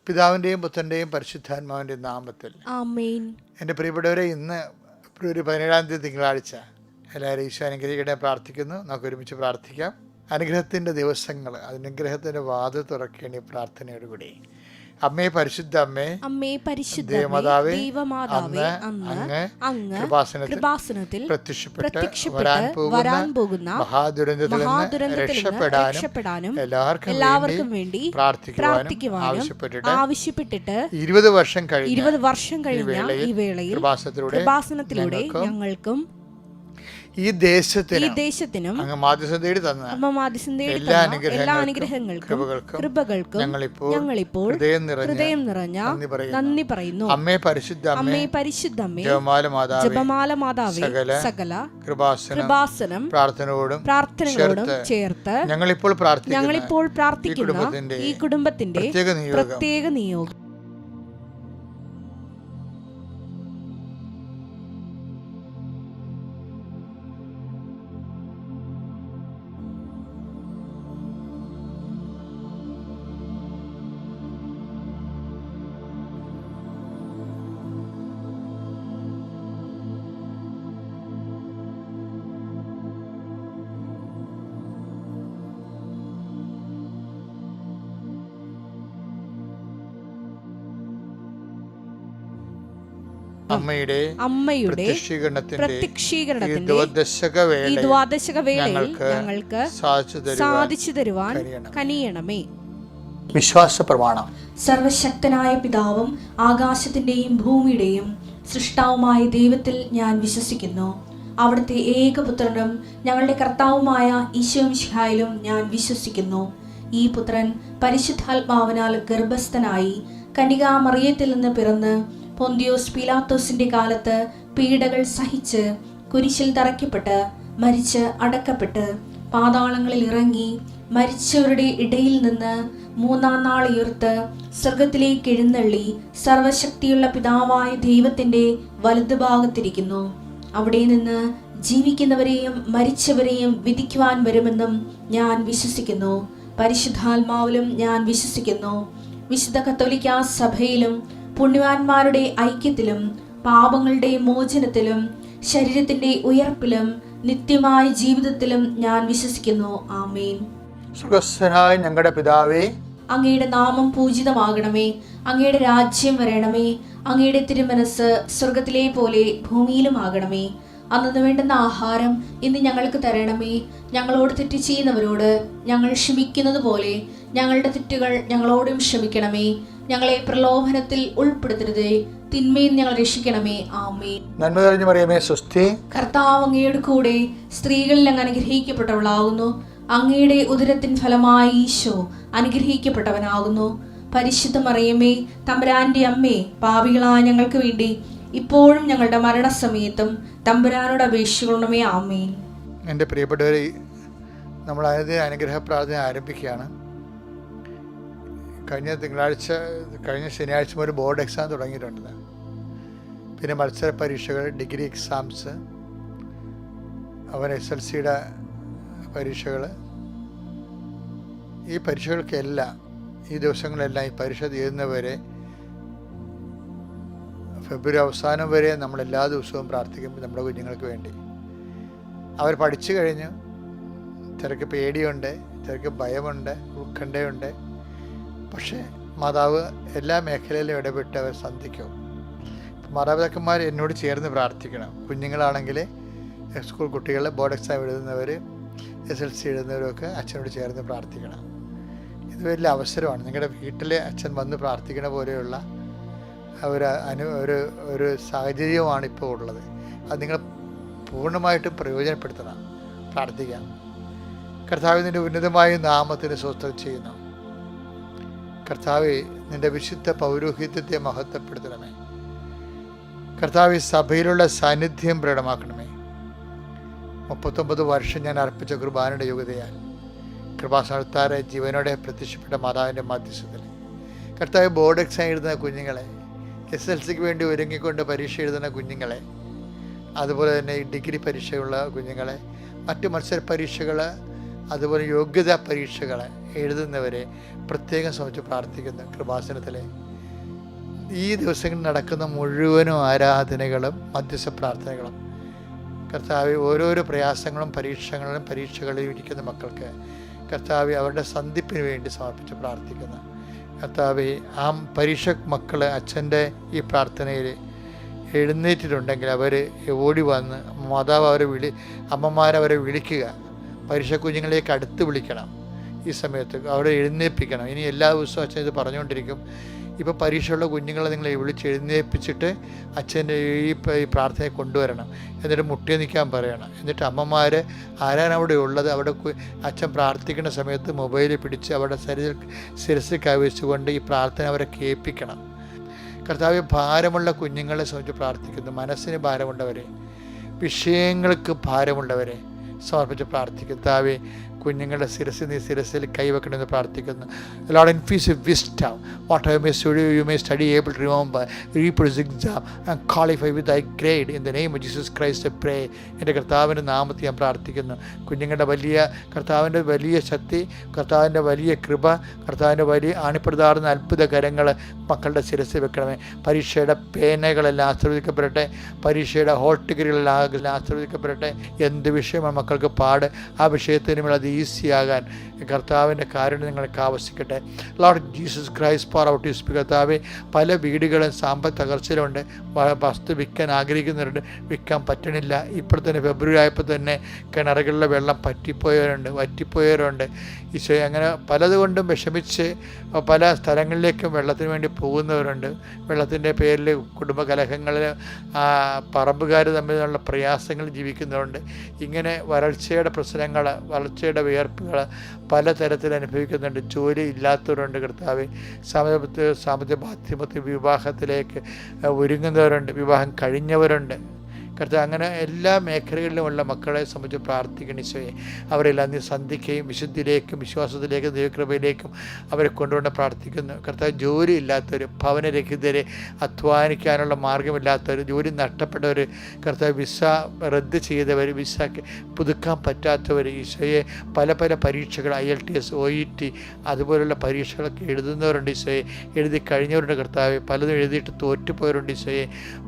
പിതാവിൻ്റെയും പുത്രൻ്റെയും പരിശുദ്ധാത്മാവിൻ്റെയും നാമത്തിൽ ആമേൻ. എൻ്റെ പ്രിയപ്പെട്ടവരെ, ഇന്ന് ഫെബ്രുവരി 17 തിങ്കളാഴ്ച. എല്ലാവരും ഈശോ അനുഗ്രഹിക്കട്ടെ പ്രാർത്ഥിക്കുന്നു. നമുക്ക് ഒരുമിച്ച് പ്രാർത്ഥിക്കാം. അനുഗ്രഹത്തിൻ്റെ ദിവസങ്ങൾ, അനുഗ്രഹത്തിൻ്റെ വാതിൽ തുറക്കേണ്ട പ്രാർത്ഥനയോടുകൂടി. അമ്മേ, പരിശുദ്ധ അമ്മേ, അമ്മേ പരിശുദ്ധ ദൈവമാതാവേ, ദൈവമാതാവേ, അങ്ങ് കൃപാസനത്തിൽ പ്രത്യക്ഷപ്പെട്ട് വരാൻ പോകുന്ന മഹാദുരന്തത്തിൽ നിന്ന് രക്ഷപ്പെടാനും എല്ലാവർക്കും വേണ്ടി പ്രാർത്ഥിക്കുവാനും ആവശ്യപ്പെട്ടിട്ട് 20 വർഷം കഴിഞ്ഞ ഈ വേളയിൽ കൃപാസനത്തിലൂടെ ഞങ്ങൾക്കും ഈ ദേശത്തിനും അങ്ങ് മാധ്യസ്ഥം തേടി തന്ന എല്ലാ അനുഗ്രഹങ്ങൾക്കും കൃപകൾക്കും ഞങ്ങളിപ്പോൾ ഹൃദയം നിറഞ്ഞ നന്ദി പറയുന്നു. അമ്മേ പരിശുദ്ധ അമ്മേ, ജപമാല മാതാവേ, സകല കൃപാസനം പ്രാർത്ഥനയോടും ചേർത്ത് ഞങ്ങളിപ്പോൾ പ്രാർത്ഥിക്കുന്ന ഈ കുടുംബത്തിന്റെ പ്രത്യേക നിയോഗം അമ്മയുടെ പ്രത്യക്ഷീകരണത്തിന്റെ ഈ ദ്വാദശക വേളയിൽ ഞങ്ങൾക്ക് സാധിച്ചു തരുവാൻ കനിയണമേ. വിശ്വാസ പ്രമാണം. സർവശക്തനായ പിതാവും ആകാശത്തിന്റെയും ഭൂമിയുടെയും സൃഷ്ടാവുമായ ദൈവത്തിൽ ഞാൻ വിശ്വസിക്കുന്നു. അവിടുത്തെ ഏകപുത്രനും ഞങ്ങളുടെ കർത്താവുമായ ഈശോ മിശിഹായിലും ഞാൻ വിശ്വസിക്കുന്നു. ഈ പുത്രൻ പരിശുദ്ധാത്മാവിനാൽ ഗർഭസ്ഥനായി കന്യകാമറിയത്തിൽ നിന്ന് പിറന്ന് പൊന്തിയോസ് പീലാത്തോസിന്റെ കാലത്ത് പീഡകൾ സഹിച്ച് കുരിശിൽ തറയ്ക്കപ്പെട്ട് മരിച്ച് അടക്കപ്പെട്ട് പാതാളങ്ങളിൽ ഇറങ്ങി മരിച്ചവരുടെ ഇടയിൽ നിന്ന് 3-ാം നാൾ ഉയർത്ത് സ്വർഗത്തിലേക്ക് എഴുന്നള്ളി സർവശക്തിയുള്ള പിതാവായ ദൈവത്തിന്റെ വലതുഭാഗത്തിരിക്കുന്നു. അവിടെ നിന്ന് ജീവിക്കുന്നവരെയും മരിച്ചവരെയും വിധിക്കുവാൻ വരുമെന്നും ഞാൻ വിശ്വസിക്കുന്നു. പരിശുദ്ധാത്മാവിലും ഞാൻ വിശ്വസിക്കുന്നു. വിശുദ്ധ കത്തോലിക്കാ സഭയിലും പുണ്യവാന്മാരുടെ ഐക്യത്തിലും പാപങ്ങളുടെ മോചനത്തിലും ശരീരത്തിന്റെ ഉയർപ്പിലും നിത്യമായ ജീവിതത്തിലും ഞാൻ വിശ്വസിക്കുന്നു. ആമേൻ. സ്വർഗ്ഗസ്ഥനായ ഞങ്ങളുടെ പിതാവേ, അങ്ങയുടെ നാമം പൂജിതമാകണമേ. അങ്ങയുടെ രാജ്യം വരണമേ. അങ്ങയുടെ തിരുമനസ് സ്വർഗത്തിലെ പോലെ ഭൂമിയിലും ആകണമേ. അന്നു വേണ്ടുന്ന ആഹാരം ഇന്ന് ഞങ്ങൾക്ക് തരണമേ. ഞങ്ങളോട് തെറ്റ് ചെയ്യുന്നവരോട് ഞങ്ങൾ ക്ഷമിക്കുന്നത് പോലെ ഞങ്ങളുടെ തെറ്റുകൾ ഞങ്ങളോടും ക്ഷമിക്കണമേ. ഞങ്ങളെ പ്രലോഭനത്തിൽ ഉൾപ്പെടുത്തരുതേ, തിന്മയിൽ ഞങ്ങൾ രക്ഷിക്കണമേ. ആമേൻ. നന്മ നിറഞ്ഞ മറിയമേ, സ്വസ്തി. കർത്താവ് അങ്ങയുടെ കൂടെ സ്ത്രീകളിൽ അങ്ങ് അനുഗ്രഹിക്കപ്പെട്ടവളാകുന്നു. അങ്ങയുടെ ഉദരത്തിൻ ഫലമായി ഈശോ അനുഗ്രഹിക്കപ്പെട്ടവനാകുന്നു. പരിശുദ്ധ മറിയമേ, തമ്പുരാന്റെ അമ്മേ, പാപികളായ ഞങ്ങൾക്ക് വേണ്ടി ഇപ്പോഴും ഞങ്ങളുടെ മരണസമയത്തും തമ്പുരാനോട് അപേക്ഷിക്കണമേ. ആമേൻ. എൻ്റെ പ്രിയപ്പെട്ടവരെ, നമ്മൾ അനുഗ്രഹ പ്രാർത്ഥന ആരംഭിക്കുകയാണ്. കഴിഞ്ഞ ശനിയാഴ്ച ഒരു ബോർഡ് എക്സാം തുടങ്ങിയിട്ടുണ്ട്. പിന്നെ മത്സര പരീക്ഷകൾ, ഡിഗ്രി എക്സാംസ്, SLCയുടെ പരീക്ഷകൾ. ഈ പരീക്ഷകൾക്കെല്ലാം ഈ ദിവസങ്ങളെല്ലാം ഈ പരീക്ഷ തീരുന്നവരെ ഫെബ്രുവരി അവസാനം വരെ നമ്മൾ എല്ലാ ദിവസവും പ്രാർത്ഥിക്കുമ്പോൾ നമ്മുടെ കുഞ്ഞുങ്ങൾക്ക് വേണ്ടി. അവർ പഠിച്ചു കഴിഞ്ഞ് ചിലർക്ക് പേടിയുണ്ട്, ചിലർക്ക് ഭയമുണ്ട്, ഉത്കണ്ഠയുണ്ട്. പക്ഷേ മാതാവ് എല്ലാ മേഖലയിലും ഇടപെട്ട് അവർ സന്ധിക്കും. മാതാപിതാക്കന്മാർ എന്നോട് ചേർന്ന് പ്രാർത്ഥിക്കണം. കുഞ്ഞുങ്ങളാണെങ്കിൽ സ്കൂൾ കുട്ടികൾ, ബോർഡ് എക്സാം എഴുതുന്നവർ, SLC എഴുതുന്നവരൊക്കെ അച്ഛനോട് ചേർന്ന് പ്രാർത്ഥിക്കണം. ഇത് വലിയ അവസരമാണ്. നിങ്ങളുടെ വീട്ടിലെ അച്ഛൻ വന്ന് പ്രാർത്ഥിക്കണ പോലെയുള്ള ഒരു സാഹചര്യമാണ് ഇപ്പോൾ ഉള്ളത്. അത് നിങ്ങൾ പൂർണ്ണമായിട്ടും പ്രയോജനപ്പെടുത്തണം. പ്രാർത്ഥിക്കാം. കർത്താവിൻ്റെ ഉന്നതമായ നാമത്തിന് സ്വസ്ഥം ചെയ്യുന്നു. കർത്താവെ, നിന്റെ വിശുദ്ധ പൗരോഹിത്യത്തെ മഹത്വപ്പെടുത്തണമേ. കർത്താവെ, സഭയിലുള്ള സാന്നിധ്യം പ്രകടമാക്കണമേ. 39 വർഷം ഞാൻ അർപ്പിച്ച കുർബാനയുടെ യോഗ്യതയാൽ കൃപാസനത്താറെ ജീവനോടെ പ്രത്യക്ഷപ്പെട്ട മാതാവിൻ്റെ മധ്യസ്ഥത്തിൽ കർത്താവ്, ബോർഡ് എക്സാം എഴുതുന്ന കുഞ്ഞുങ്ങളെ, SLCക്ക് വേണ്ടി ഒരുങ്ങിക്കൊണ്ട് പരീക്ഷ എഴുതുന്ന കുഞ്ഞുങ്ങളെ, അതുപോലെ തന്നെ ഡിഗ്രി പരീക്ഷയുള്ള കുഞ്ഞുങ്ങളെ, മറ്റ് മത്സര പരീക്ഷകൾ അതുപോലെ യോഗ്യതാ പരീക്ഷകൾ എഴുതുന്നവരെ പ്രത്യേകം സംബന്ധിച്ച് പ്രാർത്ഥിക്കുന്നു. കൃപാസനത്തിലെ ഈ ദിവസങ്ങളിൽ നടക്കുന്ന മുഴുവനും ആരാധനകളും മധ്യസ്ഥ പ്രാർത്ഥനകളും കർത്താവ് ഓരോരോ പ്രയാസങ്ങളും പരീക്ഷകളിലും ഇരിക്കുന്ന മക്കൾക്ക് കർത്താവ് അവരുടെ സന്ധിപ്പിന് വേണ്ടി സമർപ്പിച്ച് പ്രാർത്ഥിക്കുന്നു. കർത്താവ് ആ പരീക്ഷ മക്കൾ അച്ഛൻ്റെ ഈ പ്രാർത്ഥനയിൽ എഴുന്നേറ്റിട്ടുണ്ടെങ്കിൽ അവർ ഓടി വന്ന് മാതാവ് അമ്മമാരവരെ വിളിക്കുക. പരീക്ഷ കുഞ്ഞുങ്ങളിലേക്ക് അടുത്ത് വിളിക്കണം. ഈ സമയത്ത് അവരെ എഴുന്നേൽപ്പിക്കണം. ഇനി എല്ലാ ദിവസവും അച്ഛൻ ഇത് പറഞ്ഞുകൊണ്ടിരിക്കും. ഇപ്പോൾ പരീക്ഷയുള്ള കുഞ്ഞുങ്ങളെ നിങ്ങളെ വിളിച്ച് എഴുന്നേൽപ്പിച്ചിട്ട് അച്ഛൻ്റെ ഈ പ്രാർത്ഥനയെ കൊണ്ടുവരണം. എന്നിട്ട് മുട്ടി നിൽക്കാൻ പറയണം. എന്നിട്ട് അമ്മമാർ ആരാണ് അവിടെ ഉള്ളത് അവിടെ അച്ഛൻ പ്രാർത്ഥിക്കുന്ന സമയത്ത് മൊബൈൽ പിടിച്ച് അവിടെ ശിരസിൽ കവിച്ചുകൊണ്ട് ഈ പ്രാർത്ഥന അവരെ കേൾപ്പിക്കണം. കർത്താവ് ഭാരമുള്ള കുഞ്ഞുങ്ങളെ സംബന്ധിച്ച് പ്രാർത്ഥിക്കുന്നു. മനസ്സിന് ഭാരമുള്ളവരെ, വിഷയങ്ങൾക്ക് ഭാരമുള്ളവരെ സമർപ്പിച്ച് പ്രാർത്ഥിക്കുന്നു. കർത്താവേ, കുഞ്ഞുങ്ങളുടെ ശിരസിൽ കൈവെക്കണമെന്ന് പ്രാർത്ഥിക്കുന്നു. Lord, infuse wisdom, what I may study you may study able to remember, reproduce exam and qualify with thy grade in the name of Jesus Christ I pray. എൻ്റെ കർത്താവിൻ്റെ നാമത്തിൽ ഞാൻ പ്രാർത്ഥിക്കുന്നു. കുഞ്ഞുങ്ങളുടെ കർത്താവിൻ്റെ വലിയ ശക്തി, കർത്താവിൻ്റെ വലിയ കൃപ, കർത്താവിൻ്റെ വലിയ ആണിപ്രദാർന്ന അത്ഭുത കരങ്ങൾ മക്കളുടെ ശിരസിൽ വെക്കണമേ. പരീക്ഷയുടെ പേനകളെല്ലാം ആശീർവദിക്കപ്പെടട്ടെ. പരീക്ഷയുടെ ഹോൾ ടിക്കറ്റുകളെല്ലാം ആശീർവദിക്കപ്പെടട്ടെ. എന്ത് വിഷയമാണ് മക്കൾക്ക് പാട്, ആ വിഷയത്തിന് മേൽ അത് ഈസിയാകാൻ കർത്താവിൻ്റെ കാരുണ്യം നിങ്ങൾക്ക് ആവശ്യിക്കട്ടെ. Lord Jesus Christ for out you speak. കർത്താവേ, പല വീടുകളും സാമ്പത്തിക തകർച്ചയിലുണ്ട്. വസ്തു വിൽക്കാൻ ആഗ്രഹിക്കുന്നവരുണ്ട്, വിൽക്കാൻ പറ്റണില്ല. ഇപ്പോൾ തന്നെ ഫെബ്രുവരി ആയപ്പോൾ തന്നെ കിണറുകളിലെ വെള്ളം വറ്റിപ്പോയവരുണ്ട്. ഈശോ, അങ്ങനെ പലതുകൊണ്ടും വിഷമിച്ച് പല സ്ഥലങ്ങളിലേക്കും വെള്ളത്തിന് വേണ്ടി പോകുന്നവരുണ്ട്. വെള്ളത്തിൻ്റെ പേരിൽ കുടുംബ കലഹങ്ങളിൽ പറമ്പുകാർ തമ്മിലുള്ള പ്രയാസങ്ങൾ ജീവിക്കുന്നവരുണ്ട്. ഇങ്ങനെ വരൾച്ചയുടെ പ്രശ്നങ്ങൾ, വരൾച്ചയുടെ വിയർപ്പുകൾ പലതരത്തിൽ അനുഭവിക്കുന്നുണ്ട്. ജോലി ഇല്ലാത്തവരുണ്ട്. കർത്താവ്, സാമ്പത്തിക മാധ്യമത്തിൽ വിവാഹത്തിലേക്ക് ഒരുങ്ങുന്നവരുണ്ട്, വിവാഹം കഴിഞ്ഞവരുണ്ട്. കർത്താവ്, അങ്ങനെ എല്ലാ മേഖലകളിലുമുള്ള മക്കളെ സംബന്ധിച്ച് പ്രാർത്ഥിക്കണം. ഈശോയെ, അവരെല്ലാം നീ സന്ധിക്കുകയും വിശുദ്ധിയിലേക്കും വിശ്വാസത്തിലേക്കും ദൈവകൃപയിലേക്കും അവരെ കൊണ്ടുകൊണ്ട് പ്രാർത്ഥിക്കുന്നു. കർത്താവ്, ജോലി ഇല്ലാത്തവർ, ഭവനരഹിതരെ, അധ്വാനിക്കാനുള്ള മാർഗമില്ലാത്തവർ, ജോലി നഷ്ടപ്പെട്ടവർ, കർത്താവ് വിസ റദ്ദ് ചെയ്തവർ, വിസ പുതുക്കാൻ പറ്റാത്തവർ, ഈശോയെ പല പരീക്ഷകൾ IELTS, OET അതുപോലുള്ള പരീക്ഷകളൊക്കെ എഴുതുന്നവരുണ്ട്. ഈശോയെ, എഴുതി കഴിഞ്ഞവരുണ്ട്. കർത്താവ്, പലതും എഴുതിയിട്ട് തോറ്റുപോയവരുണ്ട്. ഈശോയെ,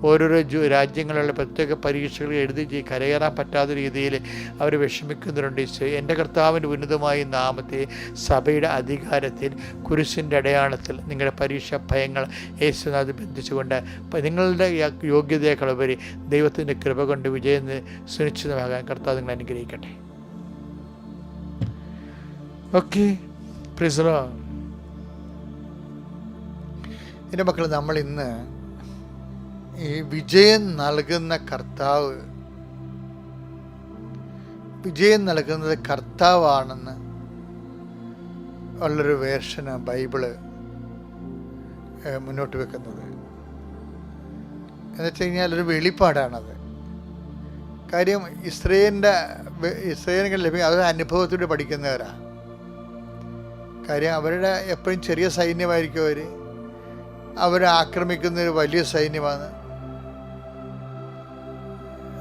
ഓരോരോ രാജ്യങ്ങളിലുള്ള പ്രത്യേക പരീക്ഷകൾ എഴുതി കരകയറാൻ പറ്റാത്ത രീതിയിൽ അവർ വിഷമിക്കുന്നവരുണ്ട്. ഈശോ, എൻ്റെ കർത്താവിൻ്റെ ഉന്നതമായ നാമത്തെ സഭയുടെ അധികാരത്തിൽ കുരിശിൻ്റെ അടയാളത്തിൽ നിങ്ങളുടെ പരീക്ഷാ ഭയങ്ങൾ യേശുനാഥ് ബന്ധിച്ചുകൊണ്ട് നിങ്ങളുടെ യോഗ്യതയേക്കാളുപരി ദൈവത്തിൻ്റെ കൃപ കൊണ്ട് വിജയം സുനിശ്ചിതമാകാൻ കർത്താവ് നിങ്ങൾ അനുഗ്രഹിക്കട്ടെ. Okay, price the Lord. എൻ്റെ മക്കൾ, നമ്മൾ ഇന്ന് ഈ വിജയം നൽകുന്ന വിജയം നൽകുന്നത് കർത്താവാണെന്ന് ഉള്ളൊരു വേർഷന് ബൈബിള് മുന്നോട്ട് വെക്കുന്നത്. എന്ന് വെച്ച് കഴിഞ്ഞാൽ ഒരു വെളിപ്പാടാണത്. കാര്യം ഇസ്രയേലിന് ലഭിക്കും, അത് അനുഭവത്തിലൂടെ പഠിക്കുന്നവരാണ്. കാര്യം അവരുടെ എപ്പോഴും ചെറിയ സൈന്യമായിരിക്കും. അവരെ ആക്രമിക്കുന്നൊരു വലിയ സൈന്യമാണ്.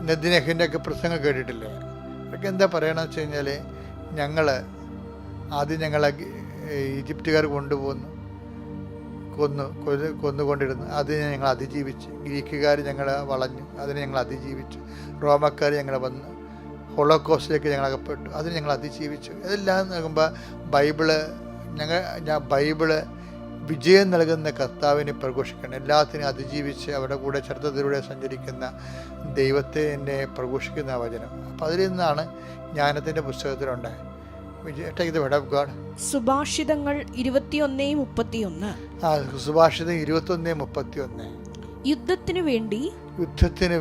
നെദ്ദിനെഹിൻ്റെ ഒക്കെ പ്രസംഗം കേട്ടിട്ടില്ലേ? അതൊക്കെ എന്താ പറയണമെന്ന് വെച്ച് കഴിഞ്ഞാൽ, ഞങ്ങളെ ഈജിപ്തുകാർ കൊന്നുകൊണ്ടിരുന്നു. അതിനെ ഞങ്ങൾ അതിജീവിച്ച്. ഗ്രീക്കുകാർ ഞങ്ങളെ വളഞ്ഞു, അതിനെ ഞങ്ങൾ അതിജീവിച്ചു. റോമക്കാർ ഞങ്ങളെ വന്ന് ഹോളോകോസ്റ്റിലേക്ക് ഞങ്ങളകപ്പെട്ടു, അതിന് ഞങ്ങൾ അതിജീവിച്ചു. ഇതെല്ലാം നോക്കുമ്പോൾ ബൈബിള് വിജയം നൽകുന്ന കർത്താവിനെ പ്രഘോഷിക്കണം. എല്ലാത്തിനും അതിജീവിച്ച് അവരുടെ കൂടെ ചരിത്രത്തിലൂടെ സഞ്ചരിക്കുന്ന ദൈവത്തെ എന്നെ പ്രഘോഷിക്കുന്ന വചനം. അപ്പം അതിൽ നിന്നാണ് ജ്ഞാനത്തിൻ്റെ പുസ്തകത്തിലുണ്ട്. സുഭാഷിതങ്ങൾ 21:31. സുഭാഷിതം 21:31. യുദ്ധത്തിനു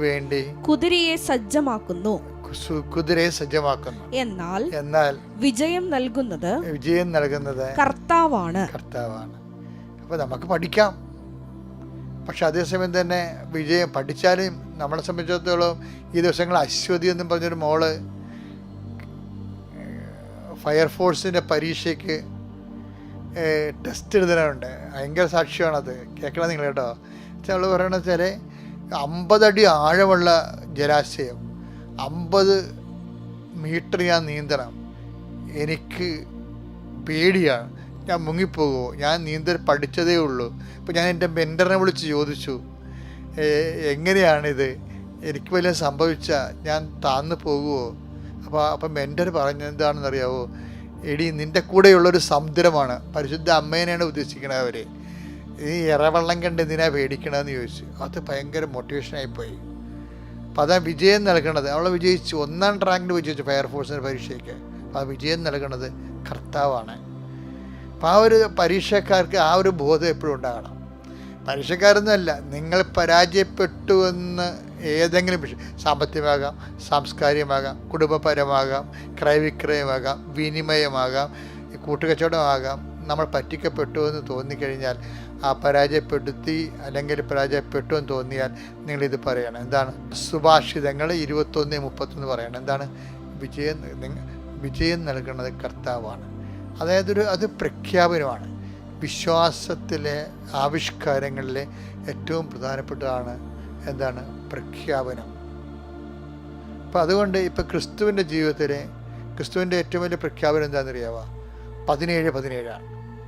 വേണ്ടി കുതിരയെ സജ്ജമാക്കുന്നു, എന്നാൽ വിജയം നൽകുന്നത് കർത്താവാണ്. അപ്പോൾ നമുക്ക് പഠിക്കാം, പക്ഷെ അതേസമയം തന്നെ വിജയം പഠിച്ചാലും നമ്മളെ സംബന്ധിച്ചിടത്തോളം ഈ ദിവസങ്ങൾ അശ്വതി എന്നും പറഞ്ഞൊരു മോള് ഫയർഫോഴ്സിൻ്റെ പരീക്ഷയ്ക്ക് ടെസ്റ്റ് എഴുതാനുണ്ട്. ഭയങ്കര സാക്ഷ്യമാണത്. കേൾക്കണം നിങ്ങൾ കേട്ടോ. അവൾ പറയണത് വെച്ചാൽ 50 അടി ആഴമുള്ള ജലാശയം, 50 മീറ്റർ ഞാൻ നീന്തണം, എനിക്ക് പേടിയാണ്, ഞാൻ മുങ്ങിപ്പോകുമോ, ഞാൻ നീന്തൽ പഠിച്ചതേ ഉള്ളൂ. അപ്പോൾ ഞാൻ എൻ്റെ മെൻറ്ററിനെ വിളിച്ച് ചോദിച്ചു, എങ്ങനെയാണിത്, എനിക്ക് വല്ലതും സംഭവിച്ചാൽ ഞാൻ താന്നു പോകുമോ? അപ്പം മെൻറ്റർ പറഞ്ഞത് എന്താണെന്നറിയാവോ, എടി നിൻ്റെ കൂടെയുള്ളൊരു സമുദ്രമാണ്, പരിശുദ്ധ അമ്മേനെയാണ് ഉദ്ദേശിക്കണത് അവർ, ഈ ഇറവെള്ളം കണ്ട് എന്തിനാ പേടിക്കണമെന്ന് ചോദിച്ചു. അത് ഭയങ്കര മോട്ടിവേഷനായിപ്പോയി. അപ്പോൾ അതാ വിജയം നൽകണത്. അവൾ വിജയിച്ചു, 1ാം റാങ്കിൽ വിജയിച്ചു ഫയർഫോഴ്സിൻ്റെ പരീക്ഷയ്ക്ക്. അപ്പോൾ ആ വിജയം നൽകണത് കർത്താവാണ്. അപ്പോൾ ആ ഒരു പരീക്ഷക്കാർക്ക് ആ ഒരു ബോധം എപ്പോഴും ഉണ്ടാകണം. പരീക്ഷക്കാരൊന്നുമല്ല, നിങ്ങൾ പരാജയപ്പെട്ടു എന്ന് ഏതെങ്കിലും വിഷയം, സാമ്പത്തികമാകാം, സാംസ്കാരികമാകാം, കുടുംബപരമാകാം, ക്രയവിക്രയമാകാം, വിനിമയമാകാം, കൂട്ടുകച്ചവടമാകാം, നമ്മൾ പറ്റിക്കപ്പെട്ടു എന്ന് തോന്നിക്കഴിഞ്ഞാൽ, ആ പരാജയപ്പെടുത്തി അല്ലെങ്കിൽ പരാജയപ്പെട്ടു എന്ന് തോന്നിയാൽ നിങ്ങളിത് പറയണം. എന്താണ്? സുഭാഷിതങ്ങൾ 21:31 പറയണം. എന്താണ്? വിജയം നൽകുന്നത് കർത്താവാണ്. അതായത് അത് പ്രഖ്യാപനമാണ്. വിശ്വാസത്തിലെ ആവിഷ്കാരങ്ങളിലെ ഏറ്റവും പ്രധാനപ്പെട്ടതാണ് എന്താണ്? പ്രഖ്യാപനം. അപ്പം അതുകൊണ്ട് ഇപ്പം ക്രിസ്തുവിൻ്റെ ജീവിതത്തിലെ ക്രിസ്തുവിൻ്റെ ഏറ്റവും വലിയ പ്രഖ്യാപനം എന്താണെന്നറിയാവുക? 17:17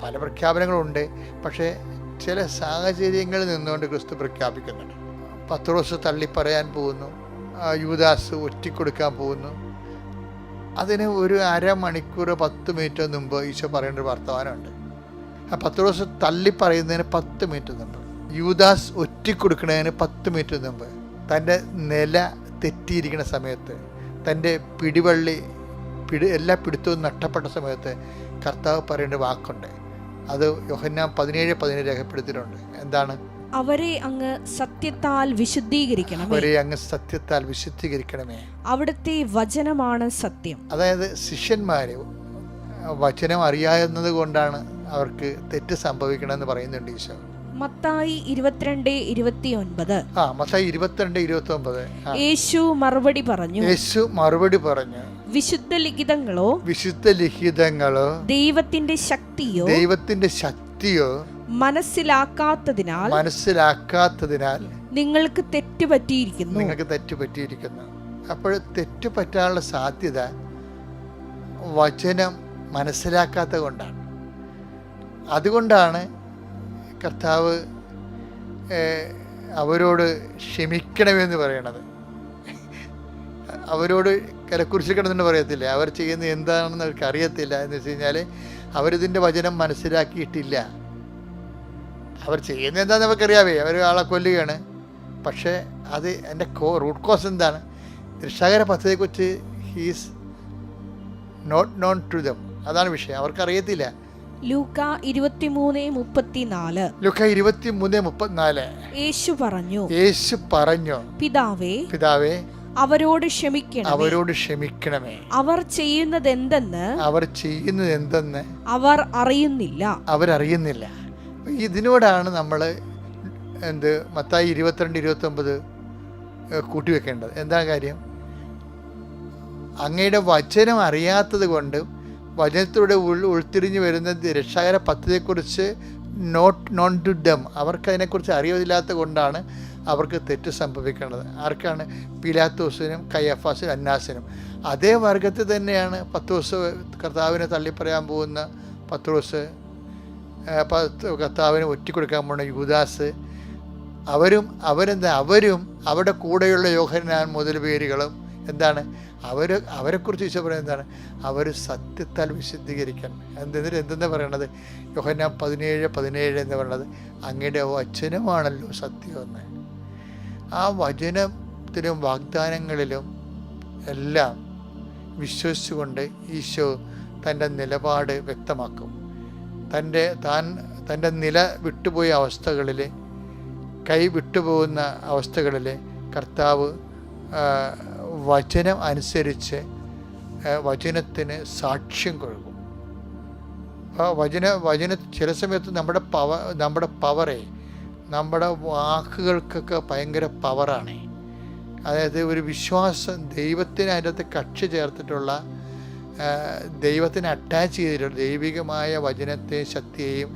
പല പ്രഖ്യാപനങ്ങളുണ്ട്, പക്ഷേ ചില സാഹചര്യങ്ങളിൽ നിന്നുകൊണ്ട് ക്രിസ്തു പ്രഖ്യാപിക്കുന്നുണ്ട്. പത്രോസ് തള്ളിപ്പറയാൻ പോകുന്നു, യൂദാസ് ഒറ്റിക്കൊടുക്കാൻ പോകുന്നു. അതിന് ഒരു അരമണിക്കൂർ 10 മിനിറ്റ് മുമ്പ് ഈശോ പറയേണ്ട ഒരു വർത്തമാനമുണ്ട്. ആ പത്രോസ് തള്ളിപ്പറയുന്നതിന് 10 മിനിറ്റ് മുമ്പ്, യൂദാസ് ഒറ്റിക്കൊടുക്കുന്നതിന് 10 മിനിറ്റ് മുമ്പ്, തൻ്റെ നില തെറ്റിയിരിക്കുന്ന സമയത്ത്, തൻ്റെ എല്ലാ പിടുത്തവും നഷ്ടപ്പെട്ട സമയത്ത് കർത്താവ് പറയേണ്ട വാക്കുണ്ട്. അത് യോഹന്നാൻ 17:17 രേഖപ്പെടുത്തിയിട്ടുണ്ട്. എന്താണ്? അവരെ അങ്ങ് സത്യത്താൽ വിശുദ്ധീകരിക്കണമേ. അവിടുത്തെ വചനമാണ് സത്യം. അതായത് ശിഷ്യന്മാര് വചനം അറിയാവുന്നത് കൊണ്ടാണ് അവർക്ക് തെറ്റ് സംഭവിക്കണമെന്ന് പറയുന്നുണ്ട് ഈശോ. മത്തായി 22:29. മത്തായി 22:29. യേശു മറുപടി പറഞ്ഞു, വിശുദ്ധ ലിഖിതങ്ങളോ ദൈവത്തിന്റെ ശക്തിയോ മനസ്സിലാക്കാത്തതിനാൽ നിങ്ങൾക്ക് തെറ്റുപറ്റിയിരിക്കുന്നു. അപ്പോൾ തെറ്റുപറ്റാനുള്ള സാധ്യത വചനം മനസ്സിലാക്കാത്തത് കൊണ്ടാണ്. അതുകൊണ്ടാണ് കർത്താവ് അവരോട് ക്ഷമിക്കണമെന്ന് പറയണത്. അവരോട് കരക്കുരിശിക്കണമെന്ന് പറയത്തില്ല, അവർ ചെയ്യുന്നത് എന്താണെന്ന് അവർക്ക് അറിയത്തില്ല. എന്ന് വെച്ച് കഴിഞ്ഞാൽ അവരിതിൻ്റെ വചനം മനസ്സിലാക്കിയിട്ടില്ല. അവർ ചെയ്യുന്നത് എന്താണെന്ന് അവർക്കറിയാവേ, അവർ ആളെ കൊല്ലുകയാണ്. പക്ഷേ അത് എൻ്റെ റൂട്ട് കോസ് എന്താണ്? രക്ഷാകര പദ്ധതിയെക്കുറിച്ച് he's not known to them. അതാണ് വിഷയം, അവർക്കറിയത്തില്ല. ലൂക്കാ 23:34 യേശു പറഞ്ഞു, പിതാവേ അവരോട് ക്ഷമിക്കണമേ, അവർ ചെയ്യുന്നത് എന്തെന്ന് അവർ അറിയുന്നില്ല. ഇതിനോടാണ് നമ്മൾ മത്തായി 22:29 കൂട്ടിവെക്കേണ്ടത്. എന്താ കാര്യം? അങ്ങയുടെ വചനം അറിയാത്തത് കൊണ്ട്, വചനത്തിലൂടെ ഉൾത്തിരിഞ്ഞു വരുന്ന രക്ഷാകര പദ്ധതിയെക്കുറിച്ച് നോൺ ടു ഡം, അവർക്ക് അതിനെക്കുറിച്ച് അറിവില്ലാത്ത കൊണ്ടാണ് അവർക്ക് തെറ്റ് സംഭവിക്കുന്നത്. ആർക്കാണ്? പീലാത്തോസിനും കയ്യഫാസിനും അന്നാസിനും. അതേ വർഗത്തിൽ തന്നെയാണ് പത്രോസ്, കർത്താവിനെ തള്ളിപ്പറയാൻ പോകുന്ന പത്രോസ്, കർത്താവിനെ ഒറ്റിക്കൊടുക്കാൻ പോകുന്ന യൂദാസ്. അവരും അവരുടെ കൂടെയുള്ള യോഹന്നാൻ മുതൽ പേരുകളും എന്താണ്? അവരെക്കുറിച്ച് ഈശോ പറയുന്നത് എന്താണ്? അവർ സത്യത്താൽ വിശുദ്ധീകരിക്കാൻ. എന്തെന്നാ പറയണത്? യോഹന്നാൻ 17:17 എന്ന് പറയുന്നത് അങ്ങയുടെ വചനമാണല്ലോ സത്യമെന്ന്. ആ വചനത്തിലും വാഗ്ദാനങ്ങളിലും എല്ലാം വിശ്വസിച്ചുകൊണ്ട് ഈശോ തൻ്റെ നിലപാട് വ്യക്തമാക്കും. തൻ്റെ നില വിട്ടുപോയ അവസ്ഥകളിൽ, കൈ വിട്ടുപോകുന്ന അവസ്ഥകളിൽ കർത്താവ് വചനം അനുസരിച്ച് വചനത്തിന് സാക്ഷ്യം കൊടുക്കും. വചന ചില സമയത്ത് നമ്മുടെ പവറേ, നമ്മുടെ വാക്കുകൾക്കൊക്കെ ഭയങ്കര പവറാണ്. അതായത് ഒരു വിശ്വാസം, ദൈവത്തിന് അതിൻ്റെ അകത്ത് കക്ഷി ചേർത്തിട്ടുള്ള, ദൈവത്തിന് അറ്റാച്ച് ചെയ്തിട്ടുള്ള ദൈവികമായ വചനത്തെയും ശക്തിയെയും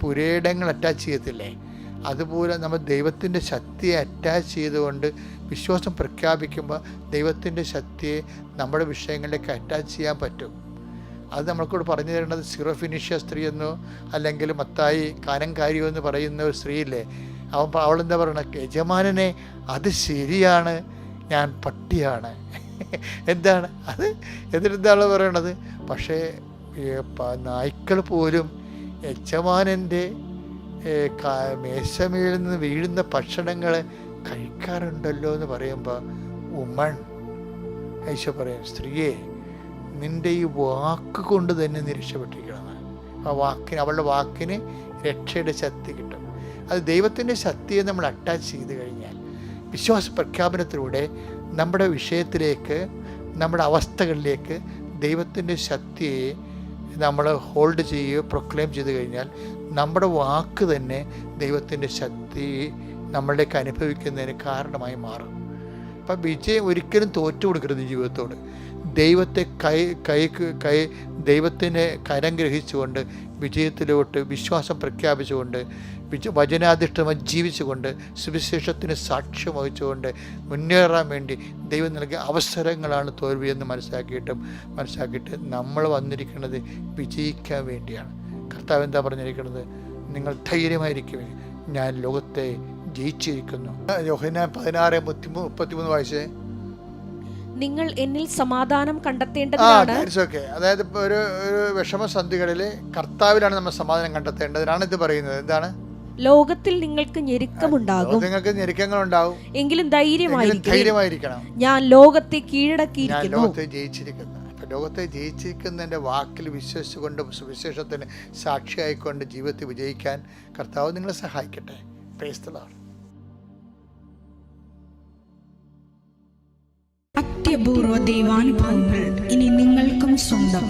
പുരയിടങ്ങൾ അറ്റാച്ച് ചെയ്യത്തില്ലേ, അതുപോലെ നമ്മൾ ദൈവത്തിൻ്റെ ശക്തിയെ അറ്റാച്ച് ചെയ്തുകൊണ്ട് വിശ്വാസം പ്രഖ്യാപിക്കുമ്പോൾ ദൈവത്തിൻ്റെ ശക്തിയെ നമ്മുടെ വിഷയങ്ങളിലേക്ക് അറ്റാച്ച് ചെയ്യാൻ പറ്റും. അത് നമ്മൾക്കൂടെ പറഞ്ഞു തരുന്നത് സിറോഫിനിഷ്യ സ്ത്രീ എന്നോ അല്ലെങ്കിൽ മത്തായി കാനംകാരിയോ എന്ന് പറയുന്ന ഒരു സ്ത്രീയില്ലേ, അവളെന്താ പറയണത്, യജമാനനെ അത് ശരിയാണ്, ഞാൻ പട്ടിയാണ്. എന്താണ് അത്? എന്നിട്ടെന്താണ് പറയണത്? പക്ഷേ നായ്ക്കൾ പോലും യജമാനൻ്റെ മേശമേൽ നിന്ന് വീഴുന്ന ഭക്ഷണങ്ങൾ കഴിക്കാറുണ്ടല്ലോ എന്ന് പറയുമ്പോൾ ഉമ്മൺ ഈശോ പറയും, സ്ത്രീയെ നിൻ്റെ ഈ വാക്ക് കൊണ്ട് തന്നെ നീ രക്ഷപ്പെട്ടിരിക്കണം. ആ വാക്കിന്, അവളുടെ വാക്കിന് രക്ഷയുടെ ശക്തി കിട്ടും. അത് ദൈവത്തിൻ്റെ ശക്തിയെ നമ്മൾ അറ്റാച്ച് ചെയ്ത് കഴിഞ്ഞാൽ വിശ്വാസ പ്രഖ്യാപനത്തിലൂടെ നമ്മുടെ വിഷയത്തിലേക്ക്, നമ്മുടെ അവസ്ഥകളിലേക്ക് ദൈവത്തിൻ്റെ ശക്തിയെ നമ്മൾ ഹോൾഡ് ചെയ്യുകയോ പ്രൊക്ലെയിം ചെയ്ത് കഴിഞ്ഞാൽ നമ്മുടെ വാക്ക് തന്നെ ദൈവത്തിൻ്റെ ശക്തി നമ്മളിലേക്ക് അനുഭവിക്കുന്നതിന് കാരണമായി മാറും. അപ്പം വിജയം ഒരിക്കലും തോറ്റു കൊടുക്കരുത് ജീവിതത്തോട്. ദൈവത്തെ ദൈവത്തിനെ കരം ഗ്രഹിച്ചുകൊണ്ട് വിജയത്തിലോട്ട് വിശ്വാസം പ്രഖ്യാപിച്ചുകൊണ്ട് വചനാധിഷ്ഠമായി ജീവിച്ചുകൊണ്ട് സുവിശേഷത്തിന് സാക്ഷ്യം വഹിച്ചുകൊണ്ട് മുന്നേറാൻ വേണ്ടി ദൈവം നൽകിയ അവസരങ്ങളാണ് തോൽവിയെന്ന് മനസ്സിലാക്കിയിട്ട് നമ്മൾ വന്നിരിക്കുന്നത് വിജയിക്കാൻ വേണ്ടിയാണ്. കർത്താവ് എന്താ പറഞ്ഞിരിക്കുന്നത്? നിങ്ങൾ ധൈര്യമായിരിക്കുമേ, ഞാൻ ലോകത്തെ ജയിച്ചിരിക്കുന്നു. യോഹന്നാൻ 16:33 വായിച്ചേ. നിങ്ങൾ എന്നിൽ സമാധാനം കണ്ടെത്തേണ്ടതാണ്. അതായത് ഇപ്പോൾ ഒരു വിഷമസന്ധികളിൽ കർത്താവിലാണ് നമ്മൾ സമാധാനം കണ്ടെത്തേണ്ടതിനാണ് ഇത് പറയുന്നത്. എന്താണ്? ലോകത്തിൽ നിങ്ങൾക്ക് ഞെരുക്കമുണ്ടാകും, നിങ്ങൾക്ക് ഞെരുക്കങ്ങളുണ്ടാകും, എങ്കിലും ധൈര്യമായിരിക്കണം, ഞാൻ ലോകത്തെ കീഴടക്കിയിരിക്കുന്നു, ലോകത്തെ ജയിച്ചിരിക്കുന്നു. അപ്പം ലോകത്തെ ജയിച്ചിരിക്കുന്നതിൻ്റെ വാക്കിൽ വിശ്വസിച്ചുകൊണ്ട് സുവിശേഷത്തിന് സാക്ഷിയായിക്കൊണ്ട് ജീവിതത്തിൽ വിജയിക്കാൻ കർത്താവ് നിങ്ങളെ സഹായിക്കട്ടെ. Praise the Lord. അത്യപൂർവ ദൈവാനുഭവങ്ങൾ ഇനി നിങ്ങൾക്കും സ്വന്തം.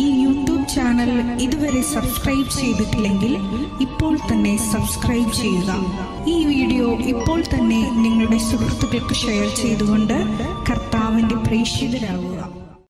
ഈ യൂട്യൂബ് ചാനൽ ഇതുവരെ സബ്സ്ക്രൈബ് ചെയ്തിട്ടില്ലെങ്കിൽ ഇപ്പോൾ തന്നെ സബ്സ്ക്രൈബ് ചെയ്യുക. ഈ വീഡിയോ ഇപ്പോൾ തന്നെ നിങ്ങളുടെ സുഹൃത്തുക്കൾക്ക് ഷെയർ ചെയ്തുകൊണ്ട് കർത്താവിൻ്റെ പ്രേക്ഷിതരാകുക.